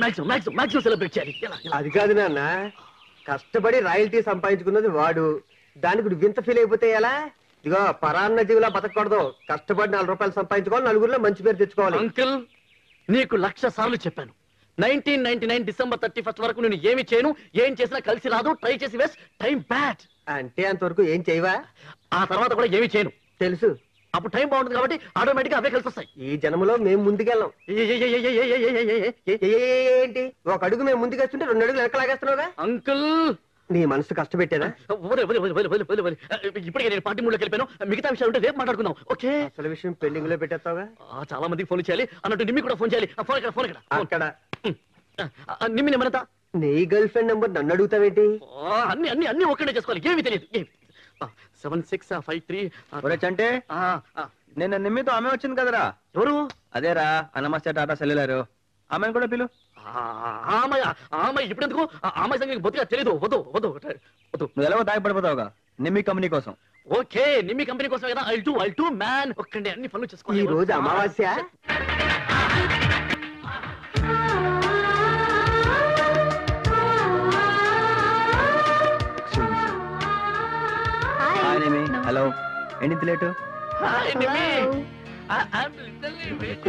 Maximum celebrate చేయాలి. అది కాదు నాన్న, కష్టపడి రాయల్టీ సంపాదించుకున్నది వాడు, దానికి నువ్వు వింత ఫీల్ అయిపోతే ఎలా? ఇదిగో పరాన్న జీవులా బతకూడదు, కష్టపడి 4 రూపాయలు సంపాదించుకోవాలి, నలుగురిలో మంచి పేరు తెచ్చుకోవాలి. అంకుల్, నీకు 1,00,000 సార్లు చెప్పాను, 1999 డిసెంబర్ 31 వరకు నేను ఏమి చేయను, ఏం చేసినా కలిసి రాదు, ట్రై చేసి వేస్ట్ టైం బ్యాడ్. అంటే అంతవరకు ఏం చేయవా? ఆ తర్వాత కూడా ఏమి చేయను. తెలుసు, అప్పుడు టైం బాగుంటుంది కాబట్టి ఆటోమేటిక్ గా అవే కలిసి వస్తాయి. ఈ జన్మలో మేము ముందుకెళ్ళాం. ఏంటి, ఒక అడుగు మేము ముందుకేస్తుంటే 2 అడుగులు వెనకలాగేస్తున్నావుగా? అంకుల్, నీ మనసు కష్టపెట్టేదా? ఇప్పటికే నేను పార్టీ మూడ్లోకి వెళ్ళిపోయాను, మిగతా విషయాలు ఉంటే రేపు మాట్లాడుకుందాం. ఓకే, అసలు విషయం పెండింగ్ లో పెట్టేస్తావుగా? చాలా మందికి ఫోన్ చేయాలి అన్నట్టు నిమ్మి కూడా ఫోన్ చేయాలి. ఫోన్ ఇక్కడ అక్కడ నిమ్మి నెమ్మనత. నీ గర్ల్ ఫ్రెండ్ నెంబర్ నన్ను అడుగుతావేంటి? అన్ని అన్ని అన్ని ఒక్కడే చేసుకోవాలి, ఏమీ తెలియదు. 7653. అంటే నేను నిమ్మితో ఆమె వచ్చింది కదరా. ఎవరు? అదేరా నమస్తే టాటా సెల్యులారు. ఆమెను కూడా పిలు. ఆమె ఇప్పుడెందుకు? ఆమె సంగతి బొత్తిగా తెలీదు. వద్దు వద్దు వద్దు. నువ్వు ఎలాగో తాగిపడిపోతావుగా నిమ్మి కంపెనీ కోసం. ఓకే, నిమ్మి కంపెనీ కోసం కదా. I'll two man. ఒక్కండి అన్ని పనులు చేసుకోవాలి. ఈ రోజు అమావాస్య. హలో, ఏంటి లేటు?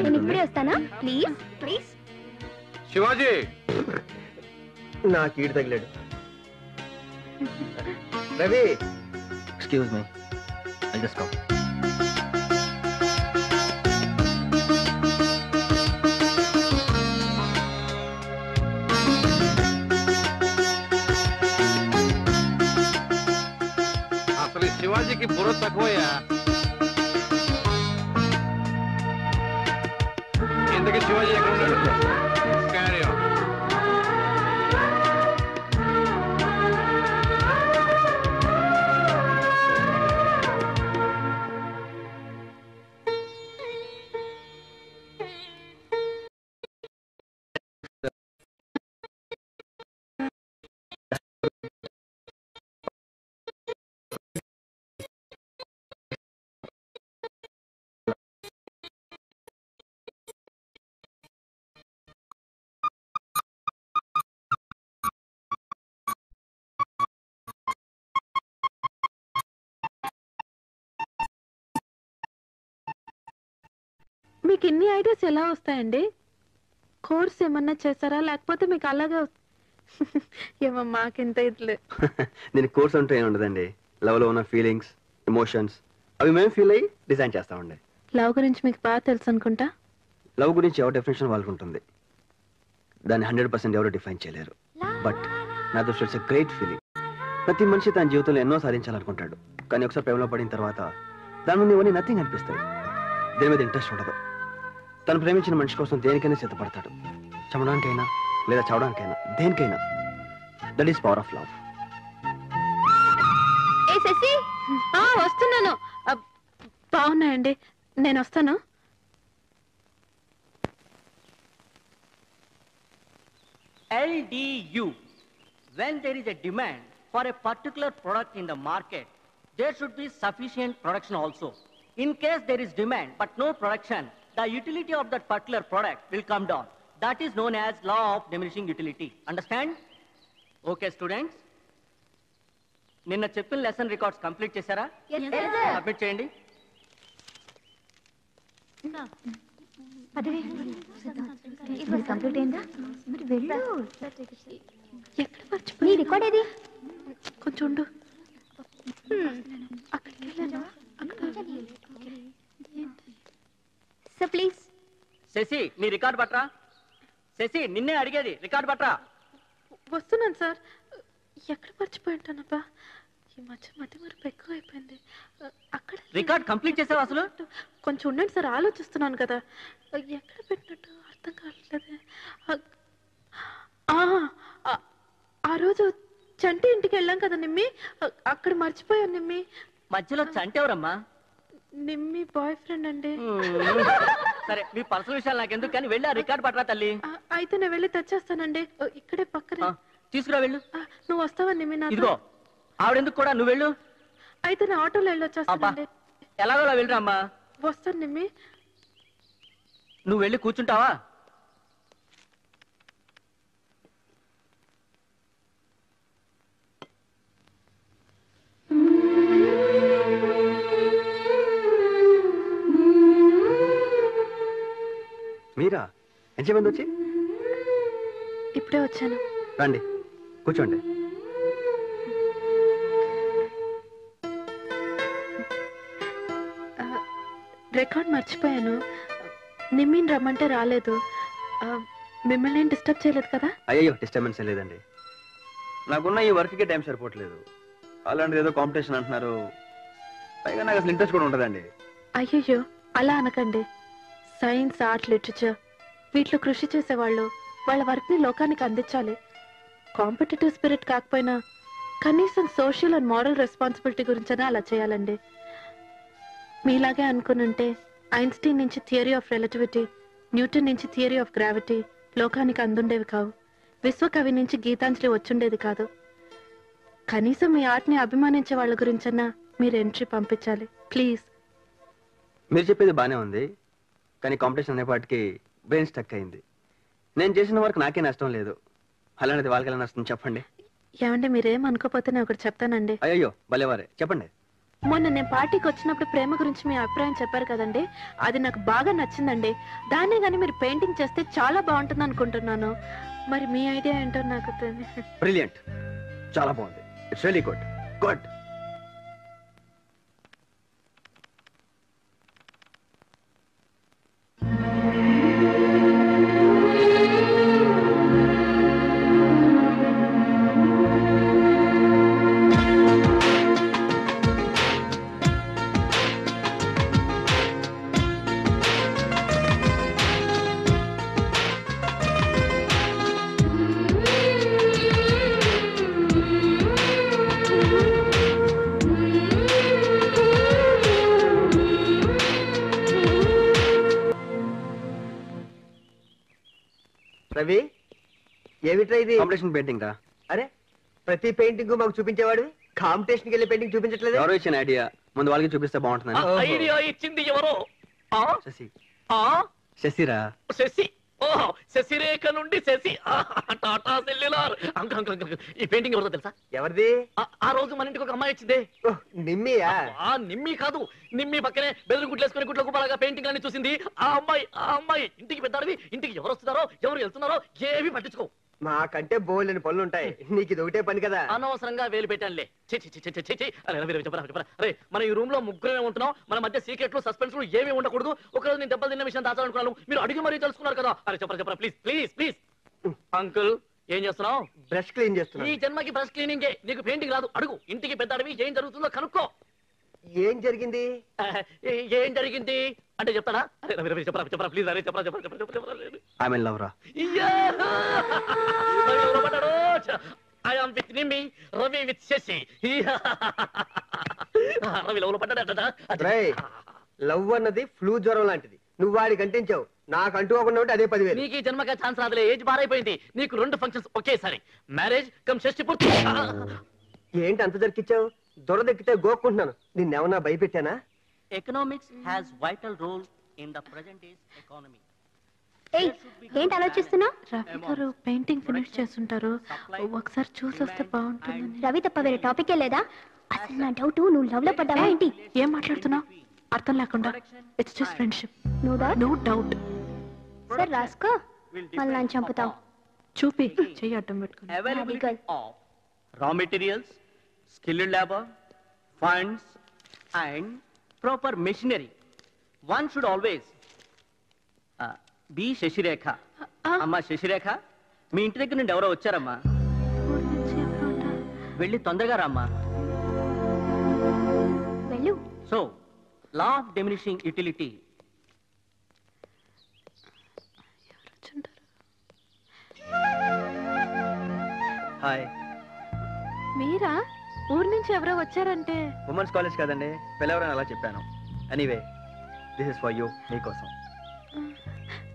నేను ఇప్పుడే వస్తానా? Please please. శివాజీ, నా కీడు తగిలాడు. Ravi, excuse me, I just come. అసలు శివాజీకి బుర్ర తక్కువయ్యా. ఇంతకీ శివాజీ ఎక్కడ ఉన్నాడు? Carry on. మీకు ఇన్ని ఐడియాస్ ఎలా వస్తాయండి? కోర్స్ ఏమన్నా చేస్తారా, లేకపోతే మీకు అలాగే? ఏమో మాకింత ఇట్లే. నేను కోర్స్ అంటూ ఏమి ఉండదండి. లవ్ లో ఉన్న ఫీలింగ్స్, ఎమోషన్స్ అవి మేము ఫీల్ అయ్యి డిజైన్ చేస్తామండి. లవ్ గురించి మీకు బాగా తెలుసు అనుకుంటా. లవ్ గురించి ఎవరి డెఫినేషన్ వాళ్ళకు ఉంటుంది, దాన్ని 100% ఎవరు డిఫైన్ చేయలేరు. బట్ నా దృష్టిలో ఇట్స్ ఎ గ్రేట్ ఫీలింగ్. ప్రతి మనిషి తన జీవితంలో ఎన్నో సాధించాలనుకుంటాడు, కానీ ఒకసారి ప్రేమలో పడిన తర్వాత దాని ముందు ఇవన్నీ నథింగ్ అనిపిస్తాయి. దేని మీద ఇంట్రెస్ట్ ఉండదు. తను ప్రేమించిన మనిషి కోసం దేనికైనా సిద్ధపడతాడు, చంపడానికైనా లేదా చావడానికైనా, దేనికైనా. That is power of love. వస్తున్నాను. బాగున్నాయండి, నేను వస్తాను. LDU. When there is a demand for a particular product in the market, there should be sufficient production also. In case there is demand but no production, the utility of that particular product will come down. That is known as law of diminishing utility. Understand? Okay, students. నిన్న చెప్పిన lesson records complete చేశారా? Submit చేయండి. Complete అయిందా? మరి వెళ్ళు. ఎక్కడ మర్చిపోయి? నీ రికార్డ్ ఏది? కొంచెం ఉండు. అక్కడికి వెళ్ళాను. So please. శశి, నీ రికార్డ్ పట్రా. శశి, నిన్నే అడిగేది, రికార్డ్ పట్రా. వస్తున్నాను సార్. ఎక్కడ మర్చిపోయి ఉంటానబ్బా, ఈ మధ్య మధ్య మరపు ఎక్కువ అయిపోయింది. అక్కడ రికార్డ్ కంప్లీట్ చేసావు అసలు? కొంచెం ఉండండి సార్, ఆలోచిస్తున్నాను కదా. ఎక్కడ పెట్టినట్టు అర్థం కావట్లేదే. ఆ రోజు చంటి ఇంటికి వెళ్ళాం కదా నిమ్మి, అక్కడ మర్చిపోయాను నిమ్మి. మధ్యలో చంటి ఎవరమ్మా? నిమ్మి బాయ్ ఫ్రెండ్ అండి. సరే, మీ పర్సనల్ విషయాలు నాకెందుకు, కానీ వెళ్ళి ఆ రికార్డ్ పట్రా తల్లి. అయితే నేను వెళ్ళి తెచ్చేస్తానండి, ఇక్కడే పక్కనే. తీసుకురా, వెళ్ళు. నువ్వు వస్తావా నిమ్మి? ఇదిగో ఆవిడెందుకు కూడా, నువ్వు వెళ్ళు. అయితే నేను ఆటోలో వెళ్ళొచ్చేస్తానండి. ఎలాగోలా వెళ్ళరా అమ్మా. వస్తాను నిమ్మి. నువ్వు వెళ్ళి కూర్చుంటావా? ఎంతసేపు వచ్చి? ఇప్పుడే వచ్చాను. రండి కూర్చోండి. రికార్డ్ మర్చిపోయాను. నిమ్మిని రమ్మంటే రాలేదు. మిమ్మల్ని ఏం డిస్టర్బ్ చేయలేదు కదా? అయ్యో డిస్టర్బెన్స్ లేదండి. నాకున్న ఈ వర్క్కి టైం సరిపోవట్లేదు. అలాంటిది ఏదో కాంపిటీషన్ అంటున్నారు. పైగా నాకు అసలు ఇంట్రెస్ట్ కూడా ఉండదండి. అయ్యయ్యో అలా అనకండి. సైన్స్, ఆర్ట్, లిటరేచర్ వీటిలో కృషి చేసేవాళ్ళు వాళ్ళ వర్క్ని లోకానికి అందించాలి. కాంపిటేటివ్ స్పిరిట్ కాకపోయినా కనీసం సోషల్ అండ్ మారల్ రెస్పాన్సిబిలిటీ గురించైనా అలా చేయాలండి. మీలాగే అనుకునుంటే ఐన్స్టీన్ నుంచి థియరీ ఆఫ్ రిలేటివిటీ, న్యూటన్ నుంచి థియరీ ఆఫ్ గ్రావిటీ లోకానికి అందుండేవి కావు. విశ్వకవి నుంచి గీతాంజలి వచ్చుండేది కాదు. కనీసం మీ ఆర్ట్ని అభిమానించే వాళ్ళ గురించన్నా మీరు ఎంట్రీ పంపించాలి ప్లీజ్. మీరు చెప్పేది బాగానే ఉంది, కానీ కాంపిటీషన్ అనేపాటికి బ్రెయిన్ స్టక్ అయింది. నేను చేసిన వర్క్ నాకే నష్టం లేదు, అలాంటిది వాళ్ళకి నష్టం చెప్పండి. ఏమంటే మీరేం అనుకోపోతే నేను ఒకటి చెప్తానండి. అయ్యో భలేవారే, చెప్పండి. మొన్న నేను పార్టీకి వచ్చినప్పుడు ప్రేమ గురించి మీ అభిప్రాయం చెప్పారు కదండి, అది నాకు బాగా నచ్చిందండి. దాన్నే కానీ మీరు పెయింటింగ్ చేస్తే చాలా బాగుంటుంది అనుకుంటున్నాను. మరి మీ ఐడియా ఏంటో నాకు తెలియదు. బ్రిలియంట్, చాలా బాగుంది. It's really good. Good. Ravi, ఏమిట్రా ఇది? కాంపిటీషన్ పెయింటింగ్ రా. అరే, ప్రతి పెయింటింగ్ మాకు చూపించేవాడు, కాంపిటీషన్కి వెళ్ళి పెయింటింగ్ చూపించట్లేదు. ఎవరో ఇచ్చిన ఐడియా ముందు వాళ్ళకి చూపిస్తే బాగుంటుందని. ఐడియా ఇచ్చింది ఎవరో? శశి. ఆ శశిరా. శశి. ఓహో, శశిరేఖ నుండి శశి. టాటా సెల్యులార్. ఈ పెయింటింగ్ ఎవరిదో తెలుసా? ఎవరిది? ఆ రోజు మన ఇంటికి ఒక అమ్మాయి వచ్చిందే. నిమ్మియా? నిమ్మి కాదు, నిమ్మి పక్కనే బెదిరి గుడ్లేసుకుని గుడ్ల కుప్పలాగా పెయింటింగ్ అన్ని చూసింది ఆ అమ్మాయి. ఇంటికి పెద్దాడివి, ఇంటికి ఎవరు వస్తున్నారో ఎవరు వెళ్తున్నారో ఏవి పట్టించుకో. మాకంటే బోల్డెని పనులు ఉంటాయి, నీకు ఇది ఒకటే పని కదా. అనవసరంగా వేలు పెట్టానులే. అరే మనం ఈ రూమ్ లో ముగ్గురమే ఉంటున్నాం, మన మధ్య సీక్రెట్లు సస్పెన్స్లు ఏమీ ఉండకూడదు. ఒకరోజు నేను దెబ్బలు తిన్న విషయం దాచాలనుకున్నాను, మీరు అడిగి మరీ తెలుసుకున్నారు కదా. అరే చెప్పరా ప్లీజ్ ప్లీజ్ ప్లీజ్. అంకుల్ ఏం చేస్తున్నావు? బ్రష్ క్లీన్ చేస్తున్నా. ఈ జన్మకి బ్రష్ క్లీనింగే, నీకు పెయింటింగ్ రాదు. అడుగు, ఇంటికి పెద్దాడివి, ఏం జరుగుతుందో కనుక్కో. ఏం జరిగింది? ఏం జరిగింది అంటే చెప్తాడా? అరే రవి చెప్పరా ప్లీజ్. అరే చెప్పరా. ఐ మీన్ లవ్ రా. I am with Nimi, Ravi with Shashi. Ravi love లో పడ్డాడట. లవ్ అన్నది ఫ్లూ జ్వరం లాంటిది, నువ్వు వాడికి అంటించావు, నాకు అంటుకోకుండా ఉంటే అదే 10,000. నీకు ఈ జన్మగా ఛాన్స్ రాదులే, ఏజ్ బారైపోయింది. నీకు 2 ఫంక్షన్స్ ఒకేసారి, మ్యారేజ్ కమ్ షష్టి పూర్తి. ఏంటి అంత జరికిచ్చావు? దొరదెక్కితే గోక్కుంటున్నాను. నిన్నేమన్నా భయపెట్టానా? Economics has vital role in the present day's economy. ఏయ్, ఏంటి ఆలోచిస్తున్నా? రవి గారు పెయింటింగ్ ఫినిష్ చేస్తుంటారు, ఒకసారి చూసి వస్తే బాగుంటుందని. రవి తప్ప వేరే టాపికే లేదా? అసలు నా డౌట్, నువ్వు లవ్ లో పడ్డావా ఏంటి? ఏం మాట్లాడుతున్నావు అర్థం లేకుండా? It's just friendship, no doubt. సరే రాసుకో, మళ్ళీ నన్ను చంపుతావు. చూపి చెయ్యి అడ్డం పెట్టుకుని. Availability of raw materials, skilled labor, funds and proper machinery. One should always be Sasirekha. అమ్మా శశిరేఖ, మీ ఇంటి దగ్గర నుండి ఎవరో వచ్చారమ్మా, వెళ్ళి తొందరగా రామ్మా. వెళ్ళు. So law of diminishing utility. Hi. మీరా? ఊరు నుంచి ఎవరో వచ్చారంటే? ఉమెన్స్ కాలేజ్ కదండి, పిలవరని అలా చెప్పాను. Anyway, this is for you, నీకోసం.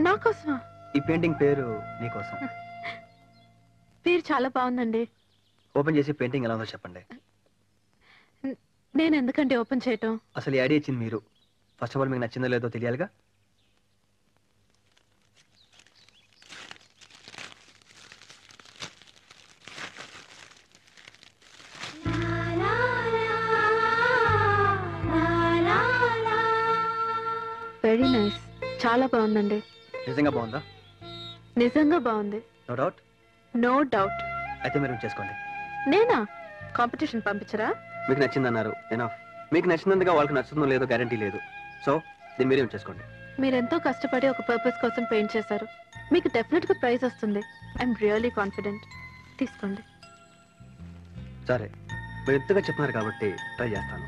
నాకోసమా? ఈ పెయింటింగ్ పేరు నీకోసం. పేరు చాలా బాగుందండి. ఓపెన్ చేసి పెయింటింగ్ ఎలా ఉందో చెప్పండి. నేను ఎందుకంటే ఓపెన్ చేయటం? అసలు ఈ ఐడియా ఇచ్చింది మీరు. ఫస్ట్ ఆఫ్ ఆల్ మీకు నచ్చిందో లేదో తెలియాలిగా. వెరీ నైస్, చాలా బాగుందండి. నిజంగా బాగుందా? నిజంగా బాగుంది. No doubt. No doubt. అయితే మీరు చేసుకోండి. నేనా? కాంపిటీషన్ పంపించరా? మీకు నచ్చిందన్నారు, ఎనఫ్. మీకు నచ్చినందుగా వాళ్ళకి నచ్చుతుందో లేదో గ్యారంటీ లేదు. సో దీన్ని మీరేం చేసుకోండి. మీరెంతో కష్టపడి ఒక పర్పస్ కోసం పెయింట్ చేశారు. మీకు డెఫినెట్ గా ప్రైజ్ వస్తుంది. I'm really confident. తీసుకోండి. సరే, మీరు ఎంతగా చెప్తున్నారు కాబట్టి ట్రై చేస్తాను.